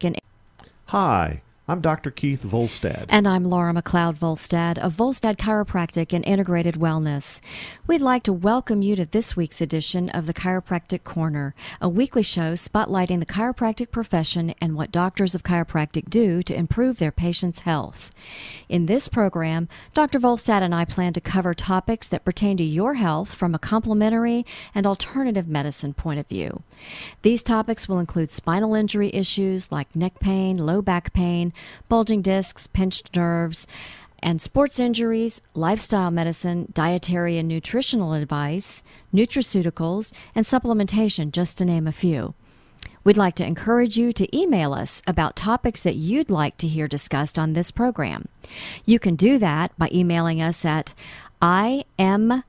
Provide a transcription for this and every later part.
And Hi, I'm Dr. Keith Volstad. And I'm Laura McLeod Volstad of Volstad Chiropractic and Integrated Wellness. We'd like to welcome you to this week's edition of the Chiropractic Corner, a weekly show spotlighting the chiropractic profession and what doctors of chiropractic do to improve their patients' health. In this program, Dr. Volstad and I plan to cover topics that pertain to your health from a complementary and alternative medicine point of view. These topics will include spinal injury issues like neck pain, low back pain, bulging discs, pinched nerves, and sports injuries, lifestyle medicine, dietary and nutritional advice, nutraceuticals, and supplementation, just to name a few. We'd like to encourage you to email us about topics that you'd like to hear discussed on this program. You can do that by emailing us at imchiro1,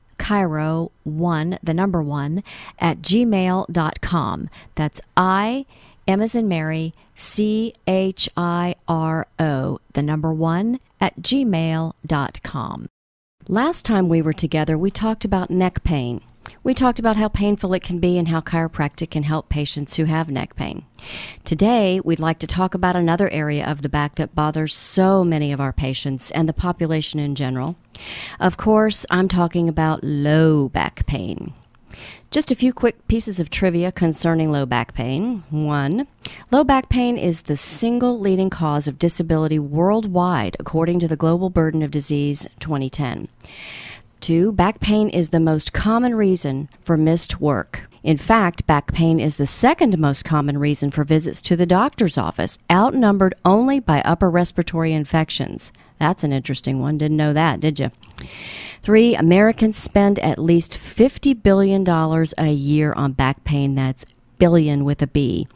the number 1, at gmail.com. That's M as in Mary, CHIRO, the number 1, at gmail.com. Last time we were together, we talked about neck pain. We talked about how painful it can be and how chiropractic can help patients who have neck pain. Today, we'd like to talk about another area of the back that bothers so many of our patients and the population in general. Of course, I'm talking about low back pain. Just a few quick pieces of trivia concerning low back pain. 1. Low back pain is the single leading cause of disability worldwide, according to the Global Burden of Disease 2010. 2. Back pain is the most common reason for missed work. In fact, back pain is the second most common reason for visits to the doctor's office, outnumbered only by upper respiratory infections. That's an interesting one. Didn't know that, did you? 3. Americans spend at least $50 billion a year on back pain. That's billion with a B.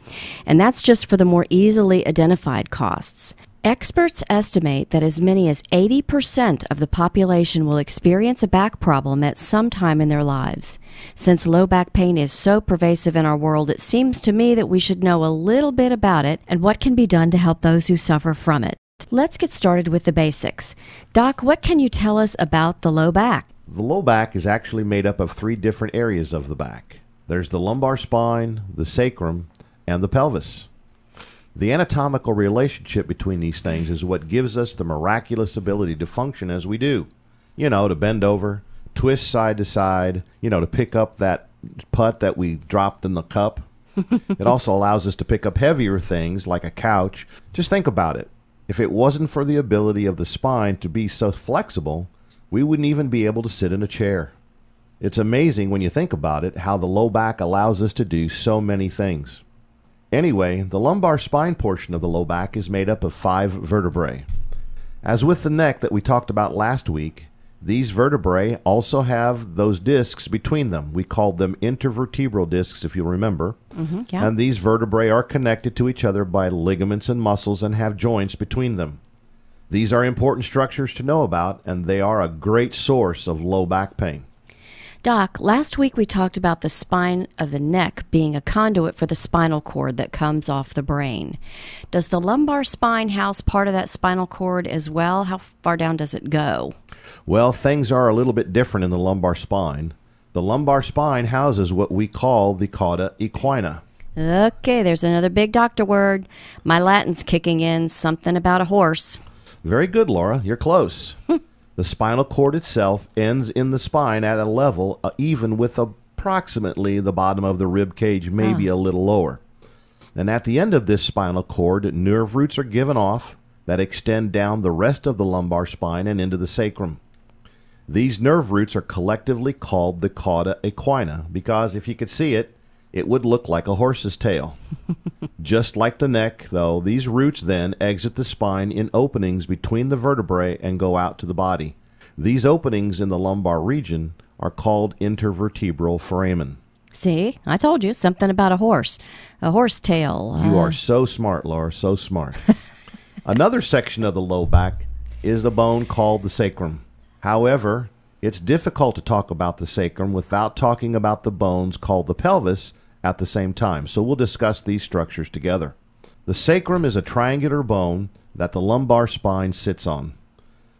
And that's just for the more easily identified costs. Experts estimate that as many as 80% of the population will experience a back problem at some time in their lives. Since low back pain is so pervasive in our world, it seems to me that we should know a little bit about it and what can be done to help those who suffer from it. Let's get started with the basics. Doc, what can you tell us about the low back? The low back is actually made up of 3 different areas of the back. There's the lumbar spine, the sacrum, and the pelvis. The anatomical relationship between these things is what gives us the miraculous ability to function as we do. You know, to bend over, twist side to side, to pick up that putt that we dropped in the cup. It also allows us to pick up heavier things like a couch. Just think about it. If it wasn't for the ability of the spine to be so flexible, we wouldn't even be able to sit in a chair. It's amazing when you think about it how the low back allows us to do so many things. Anyway, the lumbar spine portion of the low back is made up of 5 vertebrae. As with the neck that we talked about last week, these vertebrae also have those discs between them. We called them intervertebral discs, if you'll remember. Yeah. And these vertebrae are connected to each other by ligaments and muscles and have joints between them. These are important structures to know about, and they are a great source of low back pain. Doc, last week we talked about the spine of the neck being a conduit for the spinal cord that comes off the brain. Does the lumbar spine house part of that spinal cord as well? How far down does it go? Well, things are a little bit different in the lumbar spine. The lumbar spine houses what we call the cauda equina. Okay, there's another big doctor word. My Latin's kicking in, something about a horse. Very good, Laura. You're close. The spinal cord itself ends in the spine at a level even with approximately the bottom of the rib cage, maybe a little lower. And at the end of this spinal cord, nerve roots are given off that extend down the rest of the lumbar spine and into the sacrum. These nerve roots are collectively called the cauda equina because if you could see it, it would look like a horse's tail. Just like the neck, though, these roots then exit the spine in openings between the vertebrae and go out to the body. These openings in the lumbar region are called intervertebral foramen. See, I told you, something about a horse tail. You are so smart, Laura, so smart. Another section of the low back is the bone called the sacrum. However, it's difficult to talk about the sacrum without talking about the bones called the pelvis at the same time, so we'll discuss these structures together. The sacrum is a triangular bone that the lumbar spine sits on.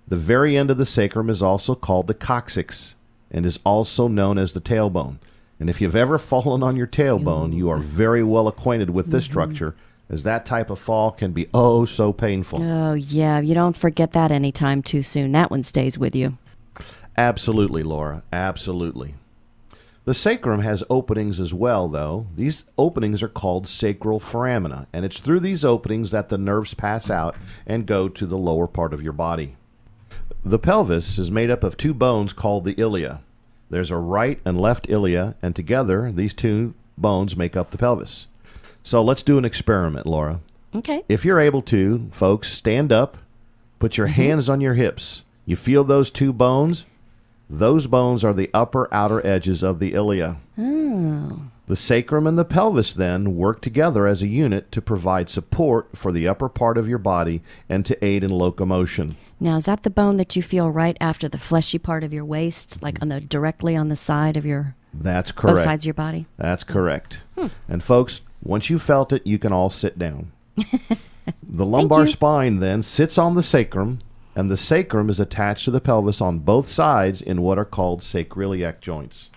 The very end of the sacrum is also called the coccyx and is also known as the tailbone. And if you've ever fallen on your tailbone, you are very well acquainted with this structure, as that type of fall can be oh so painful. Oh, yeah. You don't forget that anytime too soon. That one stays with you. Absolutely, Laura. Absolutely. The sacrum has openings as well, though. These openings are called sacral foramina, and it's through these openings that the nerves pass out and go to the lower part of your body. The pelvis is made up of two bones called the ilia. There's a right and left ilia, and together these two bones make up the pelvis. So let's do an experiment, Laura. Okay. If you're able to, folks, stand up, put your hands on your hips. You feel those two bones? Those bones are the upper outer edges of the ilia. Oh. The sacrum and the pelvis then work together as a unit to provide support for the upper part of your body and to aid in locomotion. Now, is that the bone that you feel right after the fleshy part of your waist, like directly on the side of your... That's correct. Both sides of your body? That's correct. And folks, once you felt it, you can all sit down. The lumbar spine then sits on the sacrum, and the sacrum is attached to the pelvis on both sides in what are called sacroiliac joints.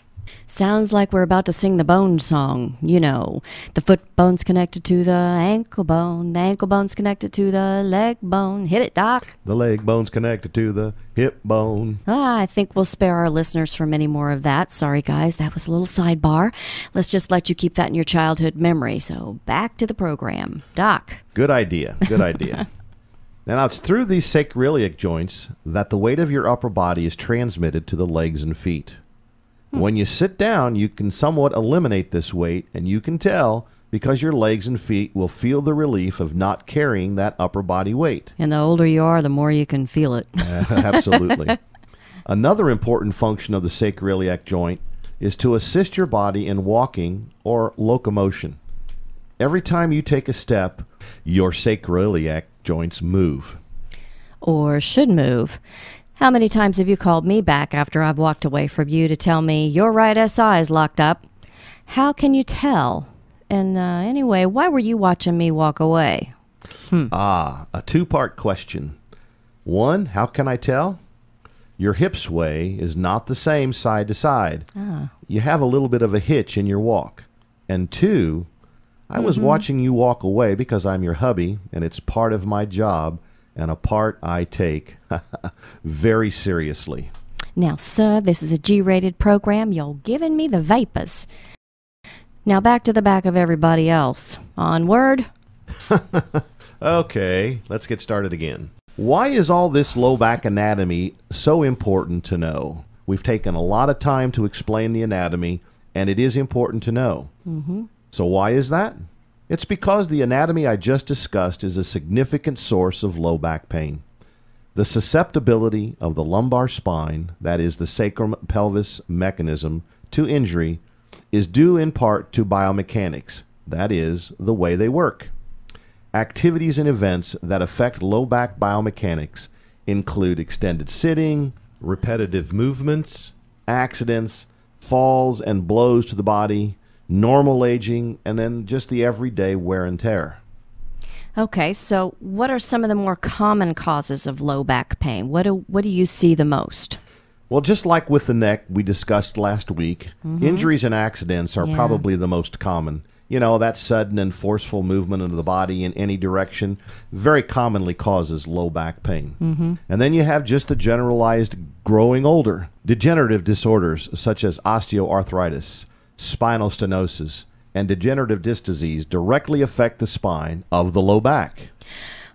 Sounds like we're about to sing the bone song. You know, the foot bone's connected to the ankle bone's connected to the leg bone. Hit it, Doc. The leg bone's connected to the hip bone. I think we'll spare our listeners from any more of that. Sorry, guys, that was a little sidebar. Let's just let you keep that in your childhood memory. So back to the program. Doc. Good idea. Good idea. Now, it's through these sacroiliac joints that the weight of your upper body is transmitted to the legs and feet. When you sit down, you can somewhat eliminate this weight, and you can tell because your legs and feet will feel the relief of not carrying that upper body weight. And the older you are, the more you can feel it. Absolutely. Another important function of the sacroiliac joint is to assist your body in walking or locomotion. Every time you take a step, your sacroiliac joints move. Or should move. How many times have you called me back after I've walked away from you to tell me your right SI is locked up? How can you tell? And anyway, why were you watching me walk away? A two-part question. One, how can I tell? Your hip sway is not the same side to side. You have a little bit of a hitch in your walk. And two, I was watching you walk away because I'm your hubby, and it's part of my job, and a part I take very seriously. Now, sir, this is a G-rated program. You're giving me the vapors. Now back to the back of everybody else. Onward. Okay, let's get started again. Why is all this low back anatomy so important to know? We've taken a lot of time to explain the anatomy, and it is important to know. So why is that? It's because the anatomy I just discussed is a significant source of low back pain. The susceptibility of the lumbar spine, that is the sacrum-pelvis mechanism, to injury is due in part to biomechanics, that is, the way they work. Activities and events that affect low back biomechanics include extended sitting, repetitive movements, accidents, falls and blows to the body, normal aging, and then just the everyday wear and tear. Okay, so what are some of the more common causes of low back pain? What do you see the most? Well, just like with the neck we discussed last week, injuries and accidents are probably the most common. You know, that sudden and forceful movement of the body in any direction very commonly causes low back pain. And then you have just the generalized growing older. Degenerative disorders such as osteoarthritis, spinal stenosis, and degenerative disc disease directly affect the spine of the low back.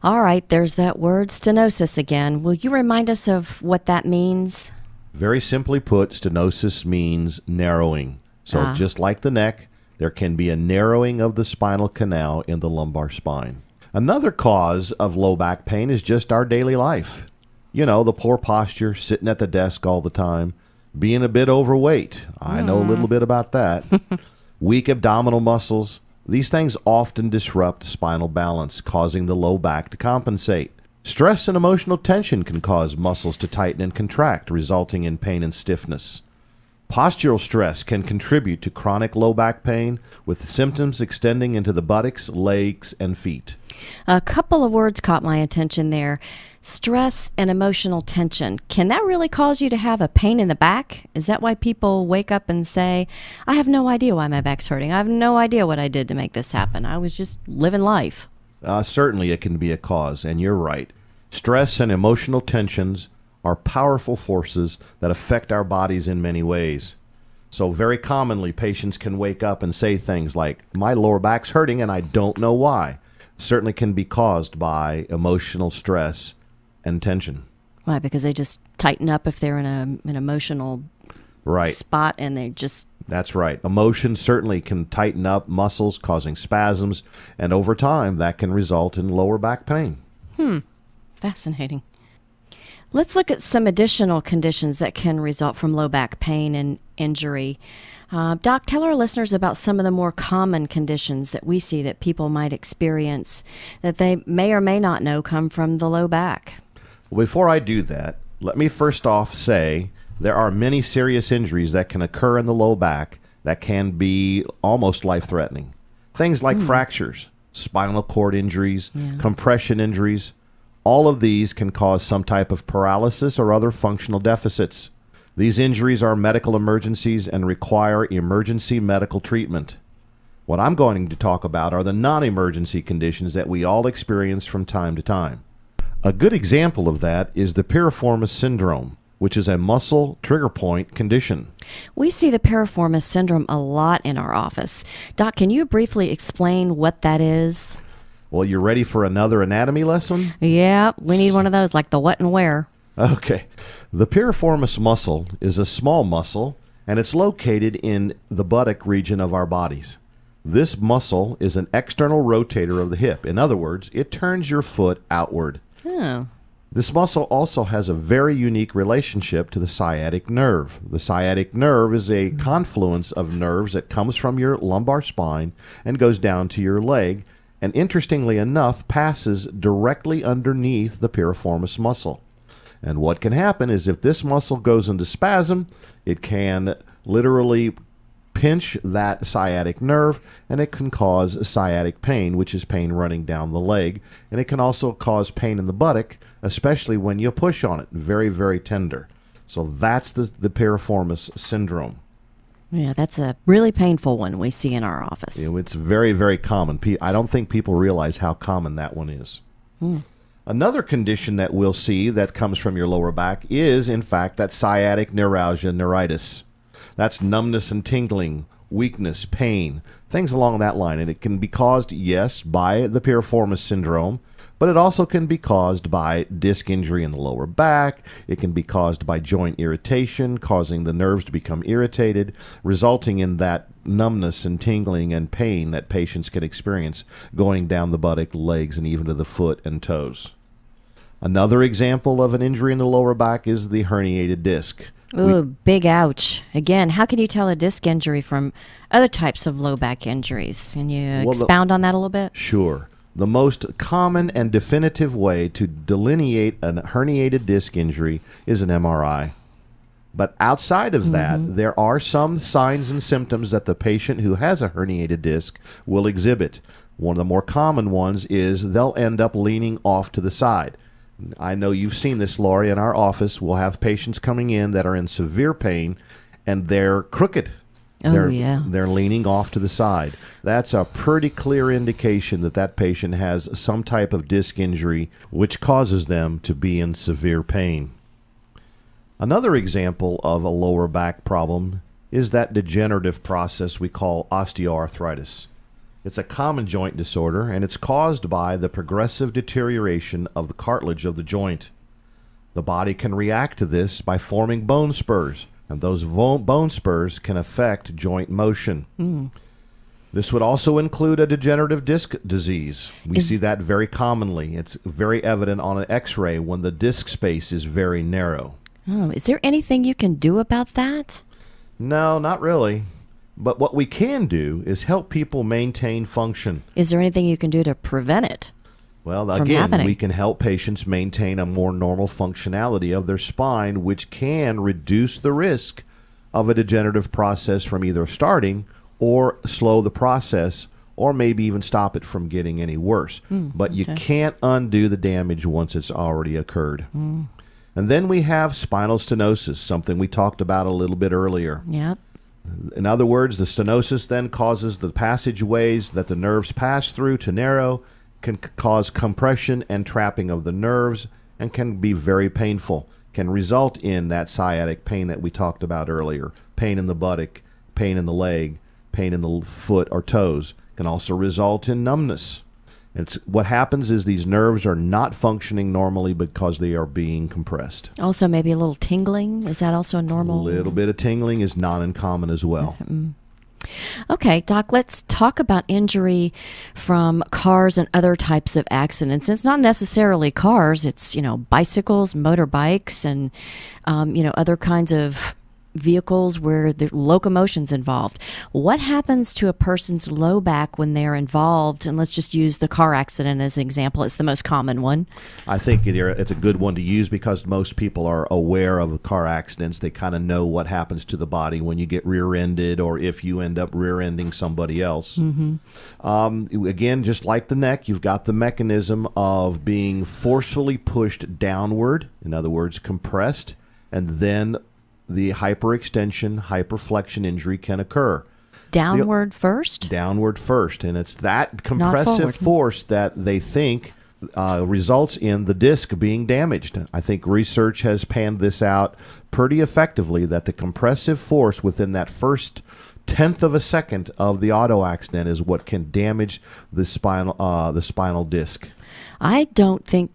All right, there's that word stenosis again. Will you remind us of what that means? Very simply put, stenosis means narrowing. So just like the neck, there can be a narrowing of the spinal canal in the lumbar spine. Another cause of low back pain is just our daily life. You know, the poor posture, sitting at the desk all the time, being a bit overweight. I know a little bit about that. Weak abdominal muscles. These things often disrupt spinal balance, causing the low back to compensate. Stress and emotional tension can cause muscles to tighten and contract, resulting in pain and stiffness. Postural stress can contribute to chronic low back pain, with symptoms extending into the buttocks, legs, and feet. A couple of words caught my attention there. Stress and emotional tension. Can that really cause you to have a pain in the back? Is that why people wake up and say, I have no idea why my back's hurting. I have no idea what I did to make this happen. I was just living life. Certainly it can be a cause, and you're right. Stress and emotional tensions are powerful forces that affect our bodies in many ways. So very commonly, patients can wake up and say things like, my lower back's hurting and I don't know why. Certainly can be caused by emotional stress and tension. Why? Because they just tighten up if they're in an emotional spot, and they just... That's right. Emotion certainly can tighten up muscles, causing spasms, and over time, that can result in lower back pain. Fascinating. Let's look at some additional conditions that can result from low back pain and injury. Doc, tell our listeners about some of the more common conditions that we see that people might experience that they may or may not know come from the low back. Well, before I do that, let me first off say there are many serious injuries that can occur in the low back that can be almost life-threatening. Things like fractures, spinal cord injuries, compression injuries, all of these can cause some type of paralysis or other functional deficits. These injuries are medical emergencies and require emergency medical treatment. What I'm going to talk about are the non-emergency conditions that we all experience from time to time. A good example of that is the piriformis syndrome, which is a muscle trigger point condition. We see the piriformis syndrome a lot in our office. Doc, can you briefly explain what that is? Well, you ready for another anatomy lesson? Yeah, we need one of those, like the what and where. Okay. The piriformis muscle is a small muscle, and it's located in the buttock region of our bodies. This muscle is an external rotator of the hip. In other words, it turns your foot outward. Oh. This muscle also has a very unique relationship to the sciatic nerve. The sciatic nerve is a confluence of nerves that comes from your lumbar spine and goes down to your leg, and interestingly enough, passes directly underneath the piriformis muscle. And what can happen is if this muscle goes into spasm, it can literally pinch that sciatic nerve, and it can cause sciatic pain, which is pain running down the leg. And it can also cause pain in the buttock, especially when you push on it. Very, very tender. So that's the piriformis syndrome. Yeah, that's a really painful one we see in our office. It's very, very common. I don't think people realize how common that one is. Another condition that we'll see that comes from your lower back is, in fact, that sciatic neuralgia neuritis. That's numbness and tingling, weakness, pain, things along that line. And it can be caused, yes, by the piriformis syndrome, but it also can be caused by disc injury in the lower back. It can be caused by joint irritation, causing the nerves to become irritated, resulting in that numbness and tingling and pain that patients can experience going down the buttock, legs, and even to the foot and toes. Another example of an injury in the lower back is the herniated disc. Ooh, big ouch. Again, how can you tell a disc injury from other types of low back injuries? Can you expound on that a little bit? Sure. The most common and definitive way to delineate a herniated disc injury is an MRI. But outside of that, there are some signs and symptoms that the patient who has a herniated disc will exhibit. One of the more common ones is they'll end up leaning off to the side. I know you've seen this, Laurie. In our office, we'll have patients coming in that are in severe pain, and they're crooked. They're leaning off to the side. That's a pretty clear indication that that patient has some type of disc injury which causes them to be in severe pain. Another example of a lower back problem is that degenerative process we call osteoarthritis. It's a common joint disorder, and it's caused by the progressive deterioration of the cartilage of the joint. The body can react to this by forming bone spurs, and those bone spurs can affect joint motion. This would also include a degenerative disc disease. We see that very commonly. It's very evident on an X-ray when the disc space is very narrow. Oh, is there anything you can do about that? No, not really. But what we can do is help people maintain function. Is there anything you can do to prevent it? Well, again, we can help patients maintain a more normal functionality of their spine, which can reduce the risk of a degenerative process from either starting or slow the process, or maybe even stop it from getting any worse. But you can't undo the damage once it's already occurred. And then we have spinal stenosis, something we talked about a little bit earlier. Yep. In other words, the stenosis then causes the passageways that the nerves pass through to narrow, can cause compression and trapping of the nerves and can be very painful, can result in that sciatic pain that we talked about earlier, pain in the buttock, pain in the leg, pain in the foot or toes, can also result in numbness. What happens is these nerves are not functioning normally because they are being compressed. Also, maybe a little tingling. Is that also a normal? A little bit of tingling is not uncommon as well. Okay, Doc, let's talk about injury from cars and other types of accidents. It's not necessarily cars. It's, bicycles, motorbikes, and, other kinds of vehicles where the locomotion's involved. What happens to a person's low back when they're involved? And let's just use the car accident as an example. It's the most common one. I think it's a good one to use because most people are aware of car accidents. They kind of know what happens to the body when you get rear-ended or if you end up rear-ending somebody else. Again, just like the neck, you've got the mechanism of being forcefully pushed downward, in other words, compressed, and then the hyperextension, hyperflexion injury can occur. Downward first? Downward first. And it's that compressive force that they think results in the disc being damaged. I think research has panned this out pretty effectively, that the compressive force within that first tenth of a second of the auto accident is what can damage the spinal disc. I don't think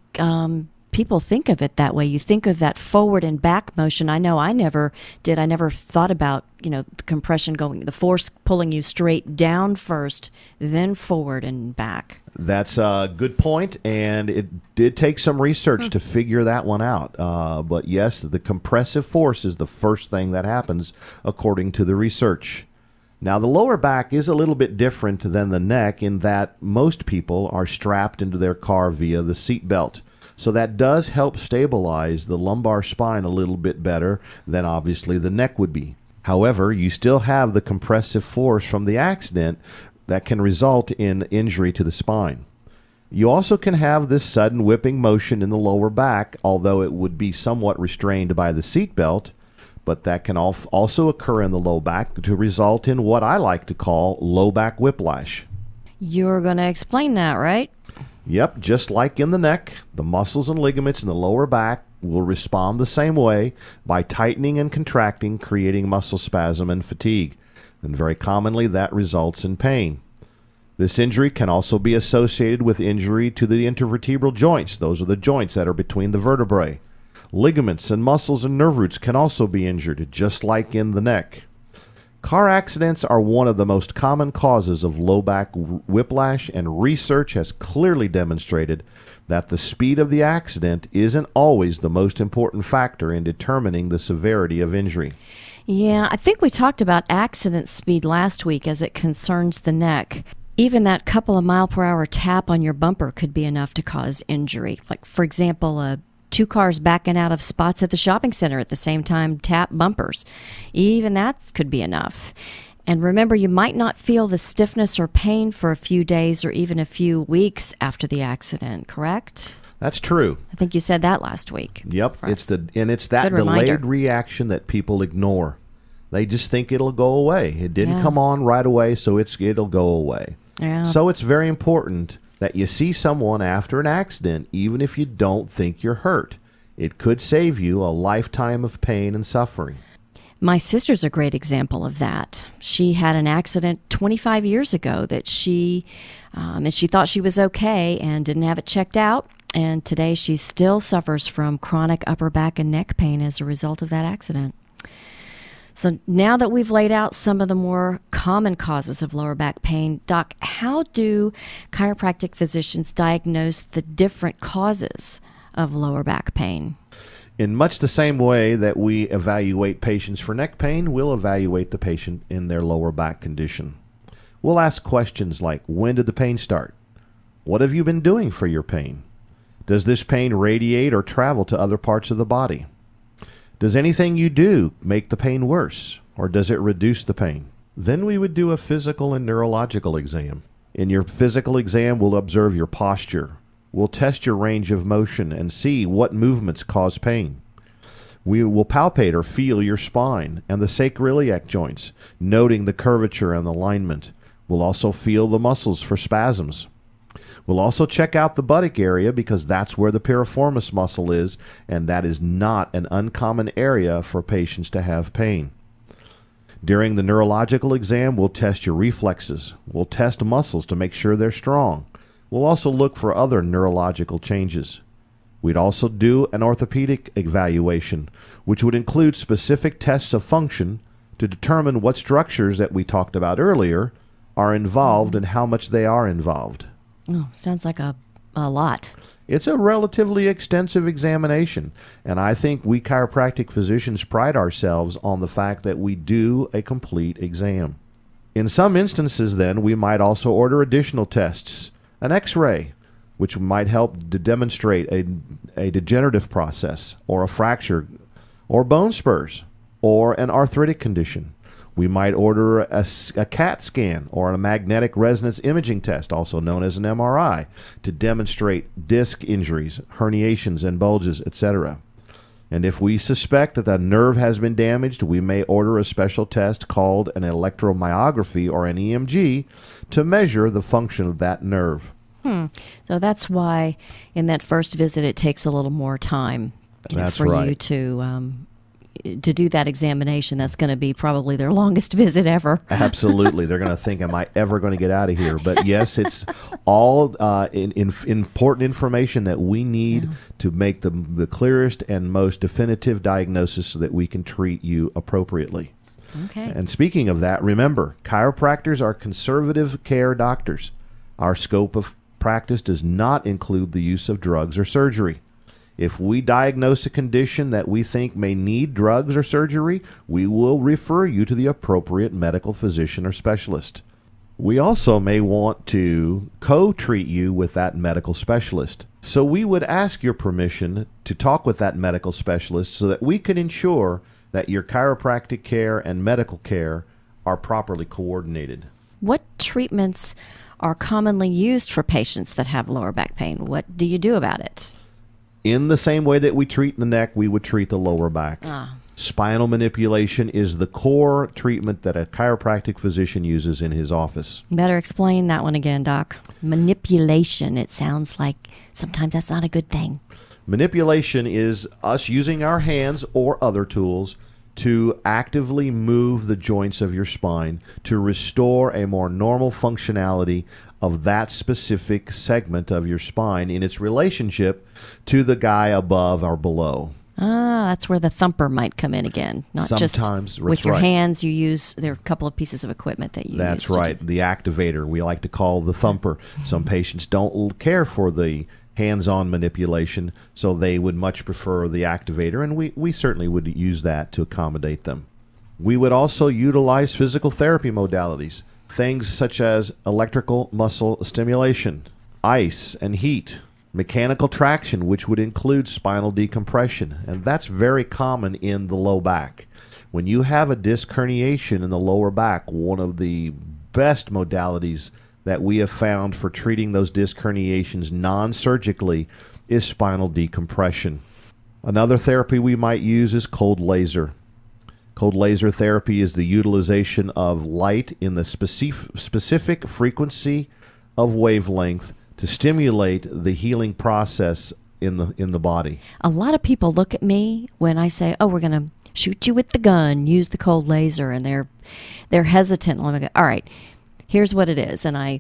people think of it that way. You think of that forward and back motion. I know I never did. I never thought about, the compression the force pulling you straight down first, then forward and back. That's a good point, and it did take some research to figure that one out. But yes, the compressive force is the first thing that happens according to the research. Now, the lower back is a little bit different than the neck in that most people are strapped into their car via the seat belt. So that does help stabilize the lumbar spine a little bit better than obviously the neck would be. However, you still have the compressive force from the accident that can result in injury to the spine. You also can have this sudden whipping motion in the lower back, although it would be somewhat restrained by the seat belt, but that can also occur in the low back to result in what I like to call low back whiplash. You're going to explain that, right? Yep, just like in the neck, the muscles and ligaments in the lower back will respond the same way by tightening and contracting, creating muscle spasm and fatigue. And very commonly that results in pain. This injury can also be associated with injury to the intervertebral joints. Those are the joints that are between the vertebrae. Ligaments and muscles and nerve roots can also be injured, just like in the neck. Car accidents are one of the most common causes of low back whiplash, and research has clearly demonstrated that the speed of the accident isn't always the most important factor in determining the severity of injury. Yeah, I think we talked about accident speed last week as it concerns the neck. Even that couple of mile-per-hour tap on your bumper could be enough to cause injury. Like, for example, two cars backing out of spots at the shopping center at the same time tap bumpers. Even that could be enough. And remember, you might not feel the stiffness or pain for a few days or even a few weeks after the accident, correct? That's true. I think you said that last week. Yep, it's that delayed reaction that people ignore. They just think it'll go away. It didn't come on right away, so it'll go away. Yeah. So it's very important that you see someone after an accident, even if you don't think you're hurt. It could save you a lifetime of pain and suffering. My sister's a great example of that. She had an accident 25 years ago that and she thought she was okay and didn't have it checked out. And today she still suffers from chronic upper back and neck pain as a result of that accident. So now that we've laid out some of the more common causes of lower back pain, Doc, how do chiropractic physicians diagnose the different causes of lower back pain? In much the same way that we evaluate patients for neck pain, we'll evaluate the patient in their lower back condition. We'll ask questions like, when did the pain start? What have you been doing for your pain? Does this pain radiate or travel to other parts of the body? Does anything you do make the pain worse, or does it reduce the pain? Then we would do a physical and neurological exam. In your physical exam, we'll observe your posture. We'll test your range of motion and see what movements cause pain. We will palpate or feel your spine and the sacroiliac joints, noting the curvature and alignment. We'll also feel the muscles for spasms. We'll also check out the buttock area because that's where the piriformis muscle is, and that is not an uncommon area for patients to have pain. During the neurological exam, we'll test your reflexes. We'll test muscles to make sure they're strong. We'll also look for other neurological changes. We'd also do an orthopedic evaluation, which would include specific tests of function to determine what structures that we talked about earlier are involved and how much they are involved. Oh, sounds like a lot. It's a relatively extensive examination, and I think we chiropractic physicians pride ourselves on the fact that we do a complete exam. In some instances, then, we might also order additional tests, an X-ray, which might help to demonstrate a degenerative process, or a fracture, or bone spurs, or an arthritic condition. We might order a CAT scan or a magnetic resonance imaging test, also known as an MRI, to demonstrate disc injuries, herniations, and bulges, etc. And if we suspect that the nerve has been damaged, we may order a special test called an electromyography or an EMG to measure the function of that nerve. So that's why in that first visit it takes a little more time for right. you to do that examination. That's going to be probably their longest visit ever. Absolutely. They're going to think, am I ever going to get out of here? But yes, it's all important information that we need to make the clearest and most definitive diagnosis so that we can treat you appropriately. Okay. And speaking of that, remember, chiropractors are conservative care doctors. Our scope of practice does not include the use of drugs or surgery. If we diagnose a condition that we think may need drugs or surgery, we will refer you to the appropriate medical physician or specialist. We also may want to co-treat you with that medical specialist. So we would ask your permission to talk with that medical specialist so that we can ensure that your chiropractic care and medical care are properly coordinated. What treatments are commonly used for patients that have lower back pain? What do you do about it? In the same way that we treat the neck, we would treat the lower back. Spinal manipulation is the core treatment that a chiropractic physician uses in his office. Better explain that one again, Doc. Manipulation. It sounds like sometimes that's not a good thing. Manipulation is us using our hands or other tools to actively move the joints of your spine to restore a more normal functionality of that specific segment of your spine in its relationship to the guy above or below. That's where the thumper might come in again. Not Sometimes, just with your hands. You use, there are a couple of pieces of equipment that you use. That's right. The activator, we like to call the thumper. Some patients don't care for the hands-on manipulation, so they would much prefer the activator, and we certainly would use that to accommodate them. We would also utilize physical therapy modalities, things such as electrical muscle stimulation, ice and heat, mechanical traction, which would include spinal decompression, and that's very common in the low back. When you have a disc herniation in the lower back, one of the best modalities that we have found for treating those disc herniations non-surgically is spinal decompression. Another therapy we might use is cold laser. Cold laser therapy is the utilization of light in the specific frequency of wavelength to stimulate the healing process in the body. A lot of people look at me when I say, "Oh, we're going to shoot you with the gun, use the cold laser," and they're hesitant. I'm like, "All right, here's what it is," and I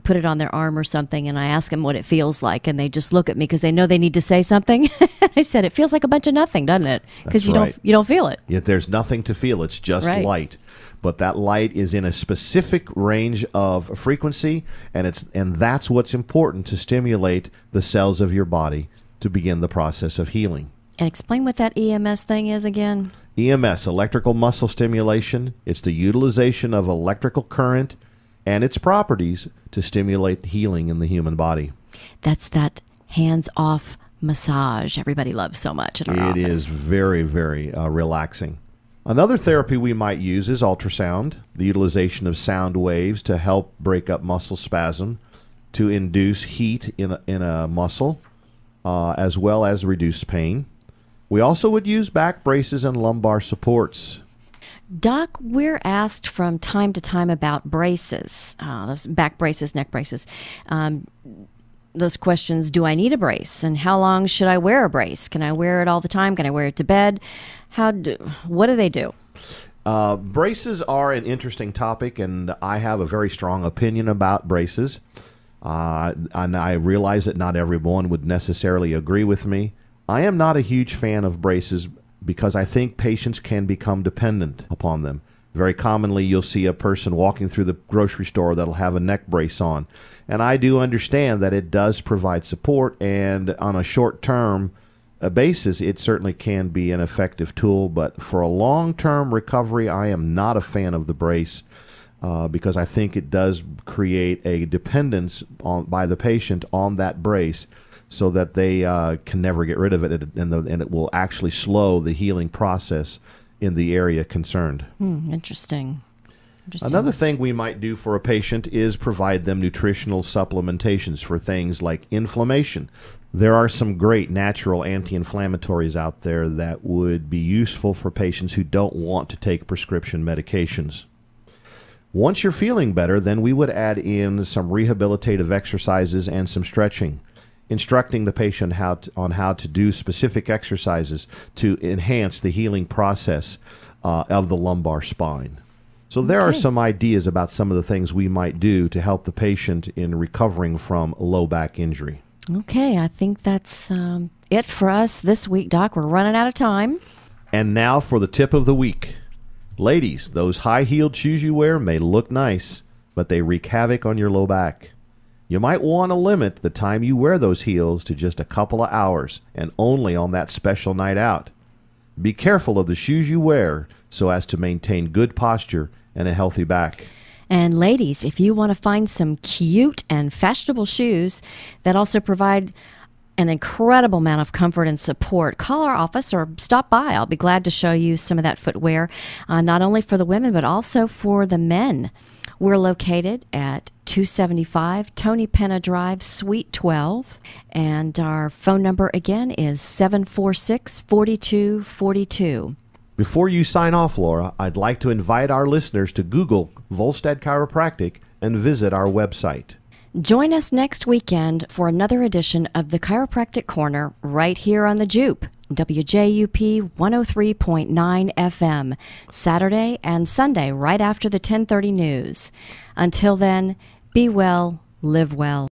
put it on their arm or something, and I ask them what it feels like, and they just look at me because they know they need to say something. I said, "It feels like a bunch of nothing, doesn't it?" Because you don't feel it. Yet there's nothing to feel. It's just right. Light, but that light is in a specific range of frequency, and that's what's important to stimulate the cells of your body to begin the process of healing. And explain what that EMS thing is again. EMS, electrical muscle stimulation. It's the utilization of electrical current and its properties to stimulate healing in the human body. That's that hands-off massage everybody loves so much in our office. It is very, very relaxing. Another therapy we might use is ultrasound, the utilization of sound waves to help break up muscle spasm, to induce heat in a muscle, as well as reduce pain. We also would use back braces and lumbar supports. Doc, we're asked from time to time about braces, those back braces, neck braces. Those questions, do I need a brace? And how long should I wear a brace? Can I wear it all the time? Can I wear it to bed? What do they do? Braces are an interesting topic, and I have a very strong opinion about braces. And I realize that not everyone would necessarily agree with me. I am not a huge fan of braces because I think patients can become dependent upon them. Very commonly, you'll see a person walking through the grocery store that'll have a neck brace on. And I do understand that it does provide support, and on a short-term basis, it certainly can be an effective tool. But for a long-term recovery, I am not a fan of the brace because I think it does create a dependence by the patient on that brace, so that they can never get rid of it, and it will actually slow the healing process in the area concerned. Interesting. Another thing we might do for a patient is provide them nutritional supplementations for things like inflammation. There are some great natural anti-inflammatories out there that would be useful for patients who don't want to take prescription medications. Once you're feeling better, then we would add in some rehabilitative exercises and some stretching, instructing the patient on how to do specific exercises to enhance the healing process of the lumbar spine. So there are some ideas about some of the things we might do to help the patient in recovering from low back injury. Okay, I think that's it for us this week, Doc. We're running out of time. And now for the tip of the week. Ladies, those high-heeled shoes you wear may look nice, but they wreak havoc on your low back. You might want to limit the time you wear those heels to just a couple of hours, and only on that special night out. Be careful of the shoes you wear so as to maintain good posture and a healthy back. And ladies, if you want to find some cute and fashionable shoes that also provide an incredible amount of comfort and support, call our office or stop by. I'll be glad to show you some of that footwear, not only for the women, but also for the men. We're located at 275 Tony Penna Drive, Suite 12, and our phone number again is 746-4242. Before you sign off, Laura, I'd like to invite our listeners to Google Volstead Chiropractic and visit our website. Join us next weekend for another edition of the Chiropractic Corner right here on the Jupe, WJUP 103.9 FM, Saturday and Sunday right after the 10:30 news. Until then, be well, live well.